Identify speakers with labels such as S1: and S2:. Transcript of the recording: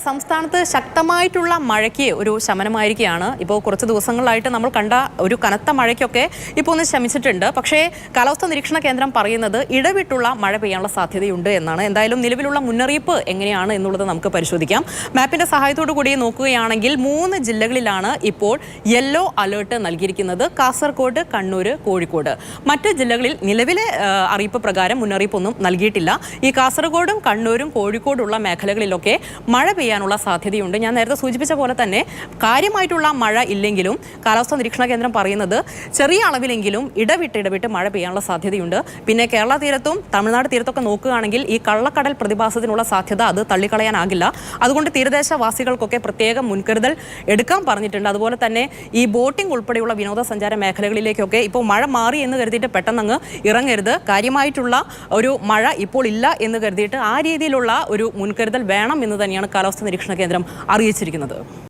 S1: സംസ്ഥാനത്ത് ശക്തമായിട്ടുള്ള മഴയ്ക്ക് ഒരു ശമനമായിരിക്കുകയാണ്. ഇപ്പോൾ കുറച്ച് ദിവസങ്ങളായിട്ട് നമ്മൾ കണ്ട ഒരു കനത്ത മഴയ്ക്കൊക്കെ ഇപ്പോൾ ഒന്ന് ശമിച്ചിട്ടുണ്ട്. പക്ഷേ കാലാവസ്ഥാ നിരീക്ഷണ കേന്ദ്രം പറയുന്നത് ഇടവിട്ടുള്ള മഴ പെയ്യാനുള്ള സാധ്യതയുണ്ട് എന്നാണ്. എന്തായാലും നിലവിലുള്ള മുന്നറിയിപ്പ് എങ്ങനെയാണ് എന്നുള്ളത് നമുക്ക് പരിശോധിക്കാം. മാപ്പിന്റെ സഹായത്തോടു കൂടി നോക്കുകയാണെങ്കിൽ 3 ജില്ലകളിലാണ് ഇപ്പോൾ യെല്ലോ അലേർട്ട് നൽകിയിരിക്കുന്നത്: കാസർഗോഡ്, കണ്ണൂർ, കോഴിക്കോട്. മറ്റ് ജില്ലകളിൽ നിലവിലെ അറിയിപ്പ് പ്രകാരം മുന്നറിയിപ്പൊന്നും നൽകിയിട്ടില്ല. ഈ കാസർഗോഡും കണ്ണൂരും കോഴിക്കോടുള്ള മേഖലകളിലൊക്കെ മഴ പെയ്യാനുള്ള സാധ്യതയുണ്ട്. ഞാൻ നേരത്തെ സൂചിപ്പിച്ച പോലെ തന്നെ കാര്യമായിട്ടുള്ള മഴ ഇല്ലെങ്കിലും കാലാവസ്ഥാ നിരീക്ഷണ കേന്ദ്രം പറയുന്നത് ചെറിയ അളവിലെങ്കിലും ഇടവിട്ട് മഴ പെയ്യാനുള്ള സാധ്യതയുണ്ട്. പിന്നെ കേരള തീരത്തും തമിഴ്നാട് തീരത്തൊക്കെ നോക്കുകയാണെങ്കിൽ ഈ കള്ളക്കടൽ പ്രതിഭാസത്തിനുള്ള സാധ്യത അത് തള്ളിക്കളയാനാകില്ല. അതുകൊണ്ട് തീരദേശവാസികൾക്കൊക്കെ പ്രത്യേകം മുൻകരുതൽ എടുക്കാൻ പറഞ്ഞിട്ടുണ്ട്. അതുപോലെ തന്നെ ഈ ബോട്ടിംഗ് ഉൾപ്പെടെയുള്ള വിനോദസഞ്ചാര മേഖലകളിലേക്കൊക്കെ ഇപ്പോൾ മഴ മാറി എന്ന് കരുതിയിട്ട് പെട്ടെന്നങ്ങ് ഇറങ്ങരുത്. കാര്യമായിട്ടുള്ള ഒരു മഴ ഇപ്പോൾ ഇല്ല എന്ന് കരുതിയിട്ട് ആ രീതിയിലുള്ള ഒരു മുൻകരുതൽ വേണം എന്ന് തന്നെയാണ് കാലാവസ്ഥാ നിരീക്ഷണ കേന്ദ്രം അറിയിച്ചിരിക്കുന്നത്.